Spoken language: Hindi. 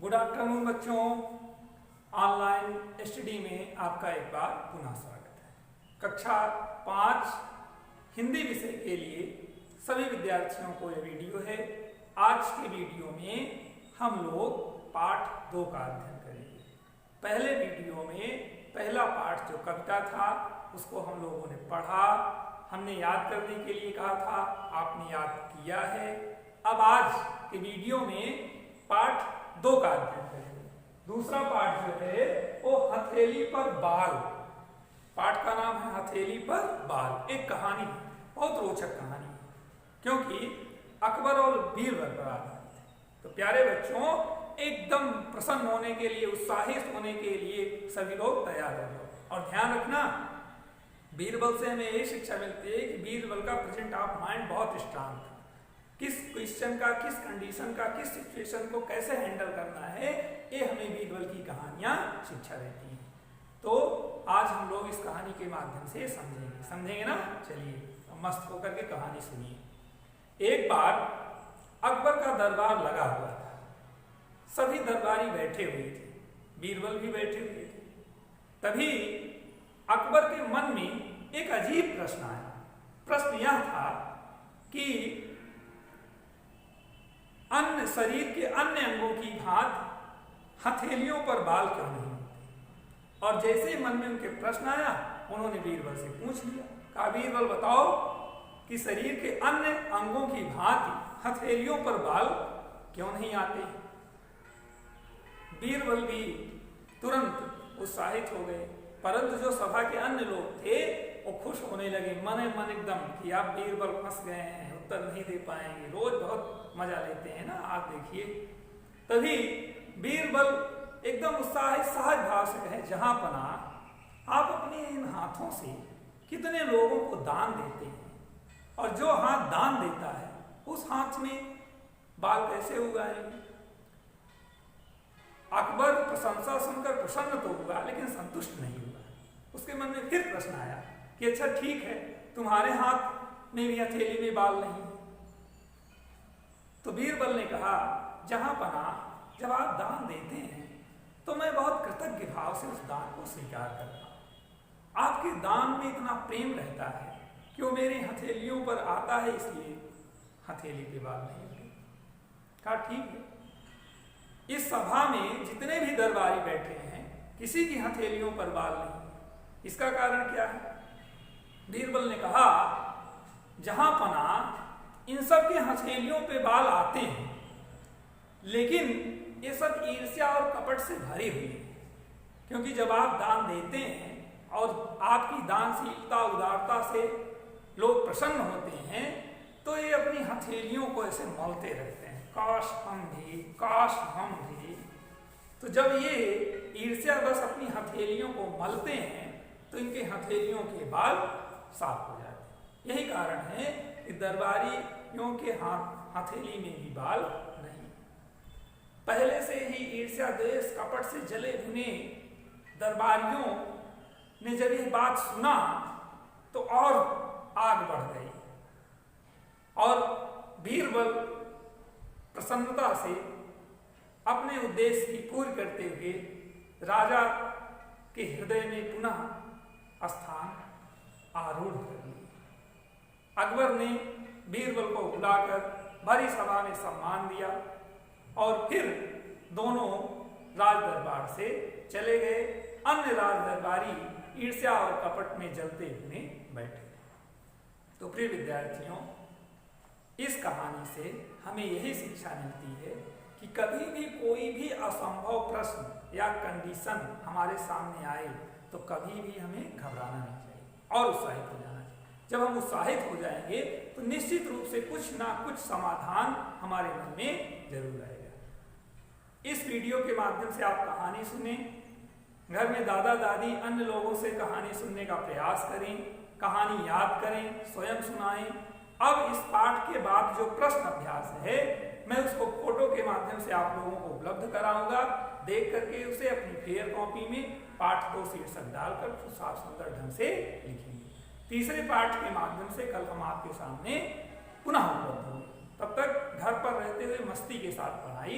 गुड आफ्टरनून बच्चों। ऑनलाइन स्टडी में आपका एक बार पुनः स्वागत है। कक्षा 5 हिंदी विषय के लिए सभी विद्यार्थियों को यह वीडियो है। आज के वीडियो में हम लोग पाठ 2 का अध्ययन करेंगे। पहले वीडियो में पहला पाठ जो कविता था उसको हम लोगों ने पढ़ा, हमने याद करने के लिए कहा था, आपने याद किया है। अब आज के वीडियो में पाठ 2 का अध्ययन करेंगे। दूसरा पाठ जो है वो हथेली पर बाल। पाठ का नाम है हथेली पर बाल। एक कहानी है, बहुत रोचक कहानी है, क्योंकि अकबर और बीरबल पर आधारित है। तो प्यारे बच्चों, एकदम प्रसन्न होने के लिए, उत्साहित होने के लिए सभी लोग तैयार हो जाओ। और ध्यान रखना, बीरबल से हमें यही शिक्षा मिलती है कि बीरबल का प्रेजेंट ऑफ माइंड बहुत स्ट्रांग था। किस क्वेश्चन का, किस कंडीशन का, किस सिचुएशन को कैसे हैंडल करना है, ये हमें बीरबल की कहानियां शिक्षा देती हैं। तो आज हम लोग इस कहानी के माध्यम से समझेंगे ना। चलिए मस्त होकर के कहानी सुनिए। एक बार अकबर का दरबार लगा हुआ था। सभी दरबारी बैठे हुए थे, बीरबल भी बैठे हुए थे। तभी अकबर के मन में एक अजीब प्रश्न आया। प्रश्न यह था कि अन्य शरीर के अन्य अंगों की भांति हथेलियों पर बाल क्यों नहीं होते। और जैसे ही मन में उनके प्रश्न आया, उन्होंने बीरबल से पूछ लिया, कहा बीरबल बताओ कि शरीर के अन्य अंगों की भांति हथेलियों पर बाल क्यों नहीं आते। बीरबल भी तुरंत उत्साहित हो गए, परंतु जो सभा के अन्य लोग थे वो खुश होने लगे मन एकदम कि आप बीरबल फंस गए हैं, उत्तर नहीं दे पाएंगे, रोज बहुत मजा लेते हैं ना, आप देखिए। तभी बीरबल एकदम उत्साहित सहज भाव से कहे, जहां पना आप अपने इन हाथों से कितने लोगों को दान देते हैं, और जो हाथ दान देता है उस हाथ में बाल कैसे उगाएंगे। अकबर प्रशंसा सुनकर प्रसन्न तो हुआ, लेकिन संतुष्ट नहीं हुआ। उसके मन में फिर प्रश्न आया कि अच्छा ठीक है, तुम्हारे हाथ में भी हथेली में बाल नहीं है। तो बीरबल ने कहा, जहां पना जब आप दान देते हैं तो मैं बहुत कृतज्ञ भाव से उस दान को स्वीकार करता हूं। आपके दान में इतना प्रेम रहता है कि वो मेरी हथेलियों पर आता है, इसलिए हथेली पे बाल नहीं होते। कहा ठीक है। इस सभा में जितने भी दरबारी बैठे हैं, किसी की हथेलियों पर बाल नहीं। इसका कारण क्या है? बीरबल ने कहा, जहां पना इन सब के हथेलियों पे बाल आते हैं, लेकिन ये सब ईर्ष्या और कपट से भरे हुए हैं। क्योंकि जब आप दान देते हैं और आपकी दानशीलता उदारता से लोग प्रसन्न होते हैं, तो ये अपनी हथेलियों को ऐसे मलते रहते हैं, काश हम भी, काश हम भी। तो जब ये ईर्ष्या बस अपनी हथेलियों को मलते हैं, तो इनके हथेलियों के बाल साफ हो जाते हैं। यही कारण है कि दरबारियों के हथेली में भी बाल नहीं। पहले से ही ईर्ष्या, द्वेष, कपट से जले भुने दरबारियों ने जब यह बात सुना तो और आग बढ़ गई, और बीरबल प्रसन्नता से अपने उद्देश्य की पूरी करते हुए राजा के हृदय में पुनः स्थान आरूढ़ कर लिया। अकबर ने बीरबल को बुलाकर भरी सभा में सम्मान दिया, और फिर दोनों राज दरबार से चले गए। अन्य राज दरबारी ईर्ष्या और कपट में जलते हुए बैठे। तो प्रिय विद्यार्थियों, इस कहानी से हमें यही शिक्षा मिलती है कि कभी भी कोई भी असंभव प्रश्न या कंडीशन हमारे सामने आए तो कभी भी हमें घबराना नहीं चाहिए और उत्साहित हो जाना चाहिए। जब हम उत्साहित हो जाएंगे तो निश्चित रूप से कुछ ना कुछ समाधान हमारे मन में जरूर आएगा। इस वीडियो के माध्यम से आप कहानी सुने, घर में दादा दादी अन्य लोगों से कहानी सुनने का प्रयास करें, कहानी याद करें, स्वयं सुनाएं। अब इस पाठ के बाद जो प्रश्न अभ्यास है, मैं उसको फोटो के माध्यम से आप लोगों को उपलब्ध कराऊंगा। देख करके उसे अपनी फेयर कॉपी में पाठ 2 शीर्षक डालकर साफ सुंदर ढंग से लिखेंगे। तीसरे पाठ के माध्यम से कल हम आपके सामने पुनः उपलब्ध होंगे। तब तक घर पर रहते हुए मस्ती के साथ पढ़ाई